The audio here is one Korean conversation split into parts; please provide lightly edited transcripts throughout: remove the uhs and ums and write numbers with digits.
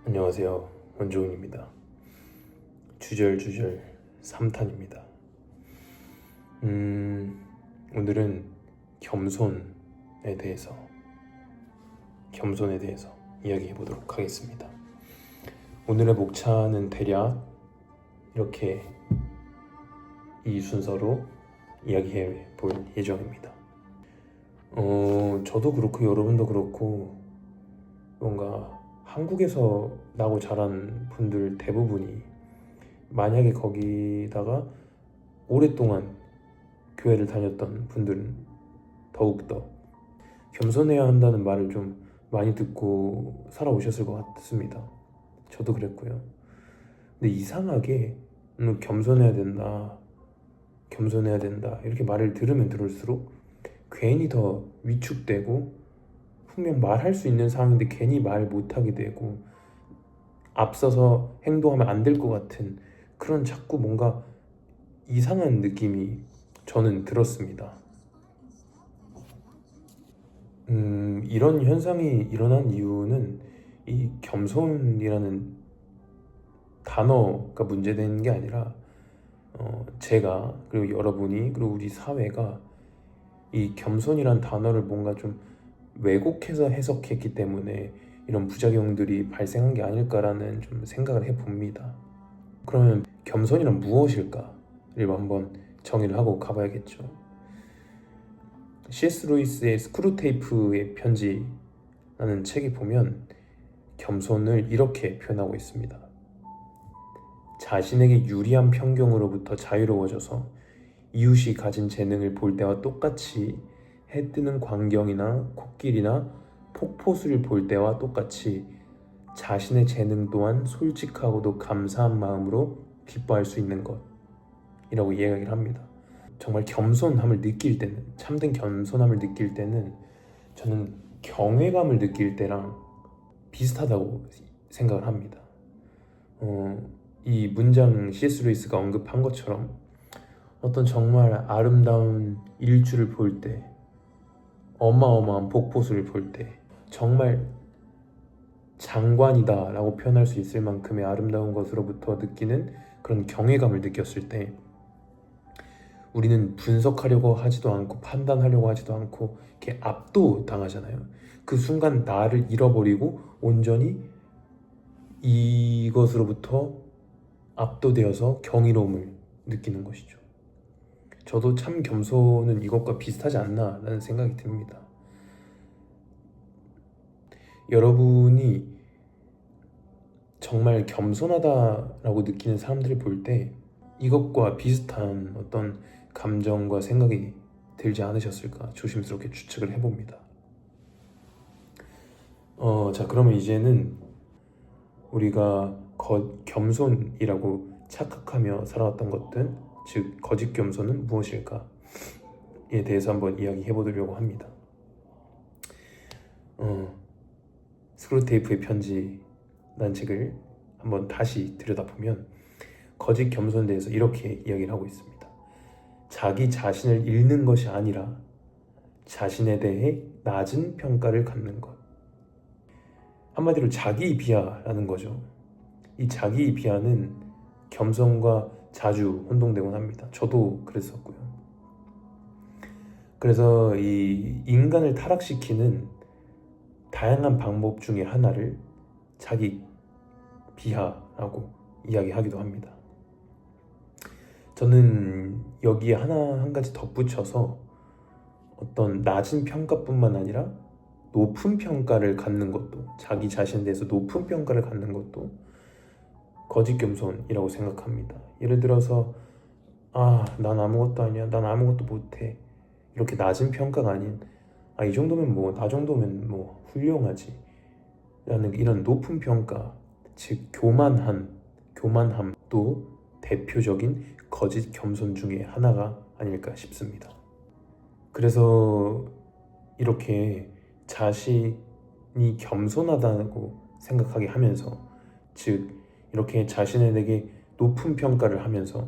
안녕하세요. 원종훈입니다. 주절주절 3탄입니다. 오늘은 겸손에 대해서 이야기해 보도록 하겠습니다. 오늘의 목차는 대략 이렇게 이 순서로 이야기해 볼 예정입니다. 저도 그렇고 여러분도 그렇고 뭔가 한국에서 나고 자란 분들 대부분이 만약에 거기다가 오랫동안 교회를 다녔던 분들은 더욱더 겸손해야 한다는 말을 좀 많이 듣고 살아오셨을 것 같습니다. 저도 그랬고요. 근데 이상하게 겸손해야 된다 이렇게 말을 들으면 들을수록 괜히 더 위축되고 분명 말할 수 있는 상황인데 괜히 말 못하게 되고 앞서서 행동하면 안 될 것 같은 그런 자꾸 뭔가 이상한 느낌이 저는 들었습니다. 이런 현상이 일어난 이유는 이 겸손이라는 단어가 문제된 게 아니라 제가 그리고 여러분이 그리고 우리 사회가 이 겸손이란 단어를 뭔가 좀 왜곡해서 해석했기 때문에 이런 부작용들이 발생한 게 아닐까라는 좀 생각을 해봅니다. 그러면 겸손이란 무엇일까를 한번 정의를 하고 가봐야겠죠. C.S. 루이스의 스크루테이프의 편지라는 책에 보면 겸손을 이렇게 표현하고 있습니다. 자신에게 유리한 편견으로부터 자유로워져서 이웃이 가진 재능을 볼 때와 똑같이 해 뜨는 광경이나 코끼리나 폭포수를 볼 때와 똑같이 자신의 재능 또한 솔직하고도 감사한 마음으로 기뻐할 수 있는 것이라고 이야기를 합니다. 정말 겸손함을 느낄 때는, 참된 겸손함을 느낄 때는 저는 경외감을 느낄 때랑 비슷하다고 생각을 합니다. 이 문장 C.S. 루이스가 언급한 것처럼 어떤 정말 아름다운 일출을 볼 때, 어마어마한 폭포수를 볼 때 정말 장관이다 라고 표현할 수 있을 만큼의 아름다운 것으로부터 느끼는 그런 경외감을 느꼈을 때 우리는 분석하려고 하지도 않고 판단하려고 하지도 않고 이렇게 압도당하잖아요. 그 순간 나를 잃어버리고 온전히 이것으로부터 압도되어서 경이로움을 느끼는 것이죠. 저도 참 겸손은 이것과 비슷하지 않나 라는 생각이 듭니다. 여러분이 정말 겸손하다라고 느끼는 사람들을 볼 때 이것과 비슷한 어떤 감정과 생각이 들지 않으셨을까 조심스럽게 추측을 해봅니다. 자, 그러면 이제는 우리가 겸손이라고 착각하며 살아왔던 것들, 즉 거짓 겸손은 무엇일까에 대해서 한번 이야기해 보려고 합니다. 스크루테이프의 편지라는 책을 한번 다시 들여다보면 거짓 겸손에 대해서 이렇게 이야기를 하고 있습니다. 자기 자신을 잃는 것이 아니라 자신에 대해 낮은 평가를 갖는 것. 한마디로 자기 비하라는 거죠. 이 자기 비하는 겸손과 자주 혼동되곤 합니다. 저도 그랬었고요. 그래서 이 인간을 타락시키는 다양한 방법 중에 하나를 자기 비하라고 이야기하기도 합니다. 저는 여기에 한 가지 덧붙여서 어떤 낮은 평가뿐만 아니라 높은 평가를 갖는 것도, 자기 자신에 대해서 높은 평가를 갖는 것도 거짓 겸손이라고 생각합니다. 예를 들어서 난 아무것도 아니야, 난 아무것도 못해, 이렇게 낮은 평가가 아닌 이 정도면 나 정도면 훌륭하지 라는 이런 높은 평가, 즉 교만함도 대표적인 거짓 겸손 중에 하나가 아닐까 싶습니다. 그래서 이렇게 자신이 겸손하다고 생각하게 하면서, 즉 이렇게 자신에게 높은 평가를 하면서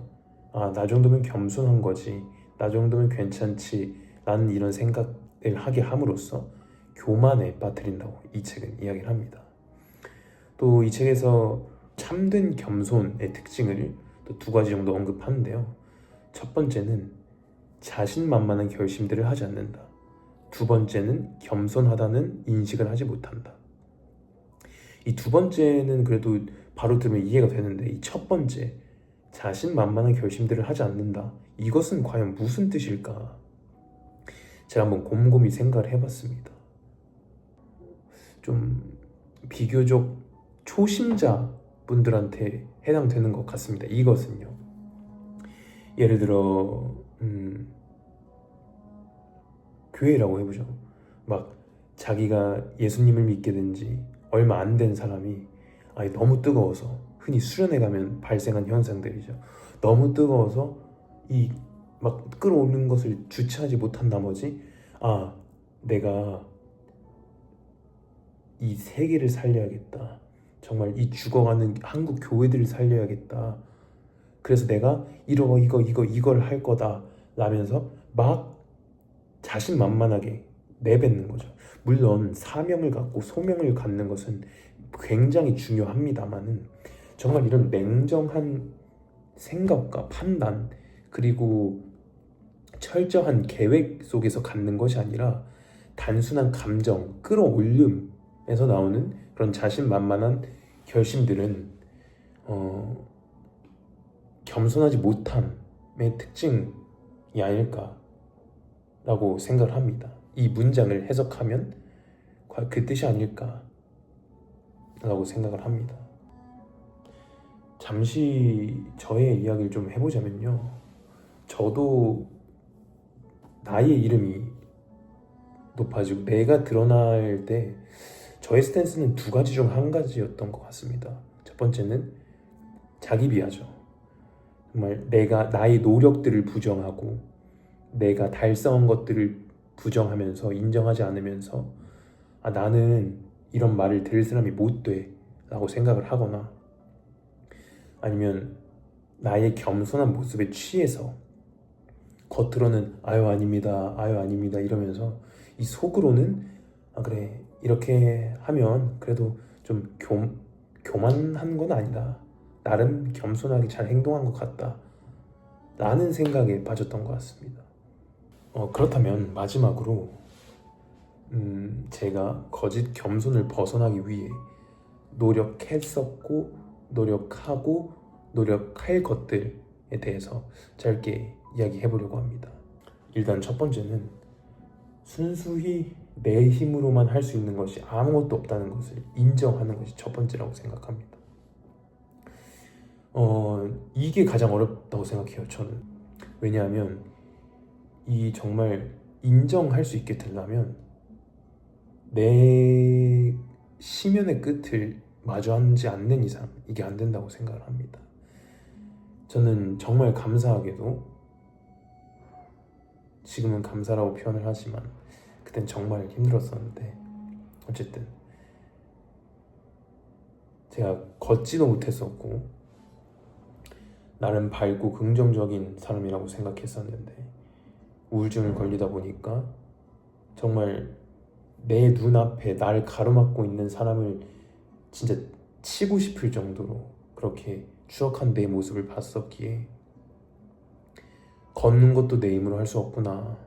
나 정도면 겸손한 거지, 나 정도면 괜찮지 라는 이런 생각을 하게 함으로써 교만에 빠뜨린다고 이 책은 이야기를 합니다. 또 이 책에서 참된 겸손의 특징을 또 두 가지 정도 언급하는데요. 첫 번째는 자신만만한 결심들을 하지 않는다. 두 번째는 겸손하다는 인식을 하지 못한다. 이 두 번째는 그래도 바로 들으면 이해가 되는데, 이 첫 번째, 자신만만한 결심들을 하지 않는다, 이것은 과연 무슨 뜻일까? 제가 한번 곰곰이 생각을 해봤습니다. 좀 비교적 초심자 분들한테 해당되는 것 같습니다. 이것은요, 예를 들어 교회라고 해보죠. 막 자기가 예수님을 믿게 된 지 얼마 안 된 사람이 너무 뜨거워서, 흔히 수련회 가면 발생한 현상들이죠. 너무 뜨거워서 이 막 끌어오르는 것을 주체하지 못한 나머지 내가 이 세계를 살려야겠다, 정말 이 죽어가는 한국 교회들을 살려야겠다, 그래서 내가 이걸 할 거다 라면서 막 자신만만하게 내뱉는 거죠. 물론 사명을 갖고 소명을 갖는 것은 굉장히 중요합니다만은, 정말 이런 냉정한 생각과 판단, 그리고 철저한 계획 속에서 갖는 것이 아니라 단순한 감정, 끌어올림에서 나오는 그런 자신만만한 결심들은 겸손하지 못함의 특징이 아닐까라고 생각을 합니다. 이 문장을 해석하면 그 뜻이 아닐까라고 생각을 합니다. 잠시 저의 이야기를 좀 해보자면요, 저도 나의 이름이 높아지고 내가 드러날 때 저의 스탠스는 두 가지 중 한 가지였던 것 같습니다. 첫 번째는 자기 비하죠. 정말 내가 나의 노력들을 부정하고 내가 달성한 것들을 부정하면서 인정하지 않으면서 나는 이런 말을 들을 사람이 못 돼 라고 생각을 하거나, 아니면 나의 겸손한 모습에 취해서 겉으로는 아유 아닙니다 이러면서 이 속으로는 그래, 이렇게 하면 그래도 좀 교만한 건 아니다, 나름 겸손하게 잘 행동한 것 같다 라는 생각에 빠졌던 것 같습니다. 그렇다면 마지막으로 제가 거짓 겸손을 벗어나기 위해 노력했었고 노력하고 노력할 것들에 대해서 짧게 이야기해 보려고 합니다. 일단 첫 번째는 순수히 내 힘으로만 할 수 있는 것이 아무것도 없다는 것을 인정하는 것이 첫 번째라고 생각합니다. 이게 가장 어렵다고 생각해요, 저는. 왜냐하면 이 정말 인정할 수 있게 되려면 내 심연의 끝을 마주하지 않는 이상 이게 안 된다고 생각을 합니다. 저는 정말 감사하게도, 지금은 감사라고 표현을 하지만 그땐 정말 힘들었었는데, 어쨌든 제가 걷지도 못했었고 나름 밝고 긍정적인 사람이라고 생각했었는데, 우울증을 걸리다 보니까 정말 내 눈앞에 나를 가로막고 있는 사람을 진짜 치고 싶을 정도로 그렇게 추악한 내 모습을 봤었기에, 걷는 것도 내 힘으로 할 수 없구나,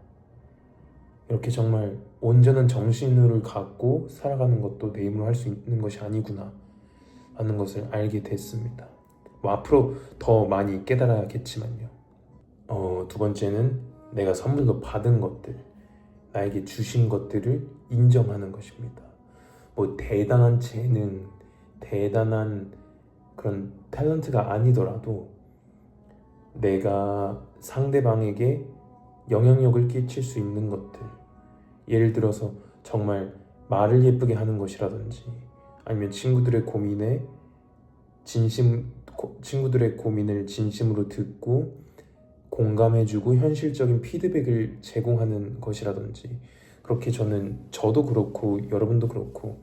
이렇게 정말 온전한 정신을 갖고 살아가는 것도 내 힘으로 할 수 있는 것이 아니구나 라는 것을 알게 됐습니다. 앞으로 더 많이 깨달아야겠지만요. 두 번째는 내가 선물로 받은 것들, 나에게 주신 것들을 인정하는 것입니다. 대단한 재능, 대단한 그런 탤런트가 아니더라도 내가 상대방에게 영향력을 끼칠 수 있는 것들, 예를 들어서 정말 말을 예쁘게 하는 것이라든지, 아니면 친구들의 고민을 진심으로 듣고 공감해주고 현실적인 피드백을 제공하는 것이라든지, 그렇게 저도 그렇고 여러분도 그렇고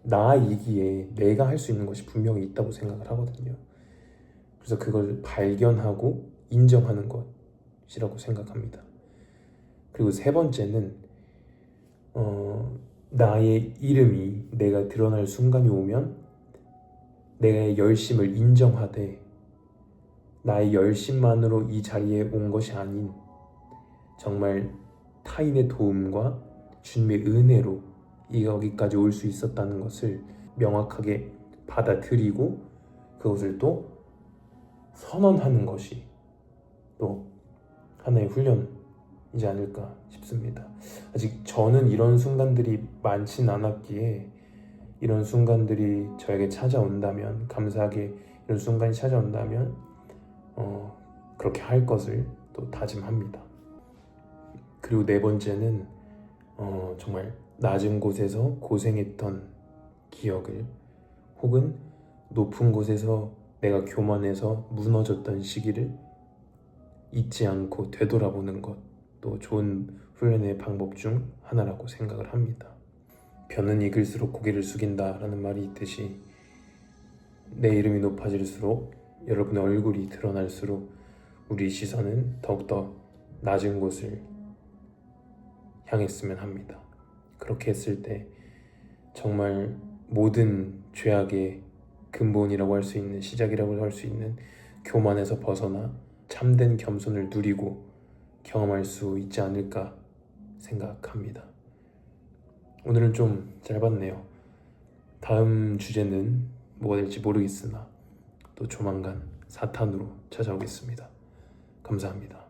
나이기에 내가 할 수 있는 것이 분명히 있다고 생각을 하거든요. 그래서 그걸 발견하고 인정하는 것이라고 생각합니다. 그리고 세 번째는 나의 이름이 내가 드러날 순간이 오면 내의 열심을 인정하되 나의 열심만으로 이 자리에 온 것이 아닌 정말 타인의 도움과 주님의 은혜로 여기까지 올 수 있었다는 것을 명확하게 받아들이고 그것을 또 선언하는 것이 또 하나의 훈련이지 않을까 싶습니다. 아직 저는 이런 순간들이 많진 않았기에 이런 순간들이 저에게 찾아온다면, 감사하게 이런 순간이 찾아온다면 그렇게 할 것을 또 다짐합니다. 그리고 네 번째는 정말 낮은 곳에서 고생했던 기억을, 혹은 높은 곳에서 내가 교만해서 무너졌던 시기를 잊지 않고 되돌아보는 것도 좋은 훈련의 방법 중 하나라고 생각을 합니다. 벼는 익을수록 고개를 숙인다라는 말이 있듯이 내 이름이 높아질수록, 여러분의 얼굴이 드러날수록 우리 시선은 더욱더 낮은 곳을 향했으면 합니다. 그렇게 했을 때 정말 모든 죄악의 근본이라고 할 수 있는, 시작이라고 할 수 있는 교만에서 벗어나 참된 겸손을 누리고 경험할 수 있지 않을까 생각합니다. 오늘은 좀 짧았네요. 다음 주제는 뭐가 될지 모르겠으나 또 조만간 4탄으로 찾아오겠습니다. 감사합니다.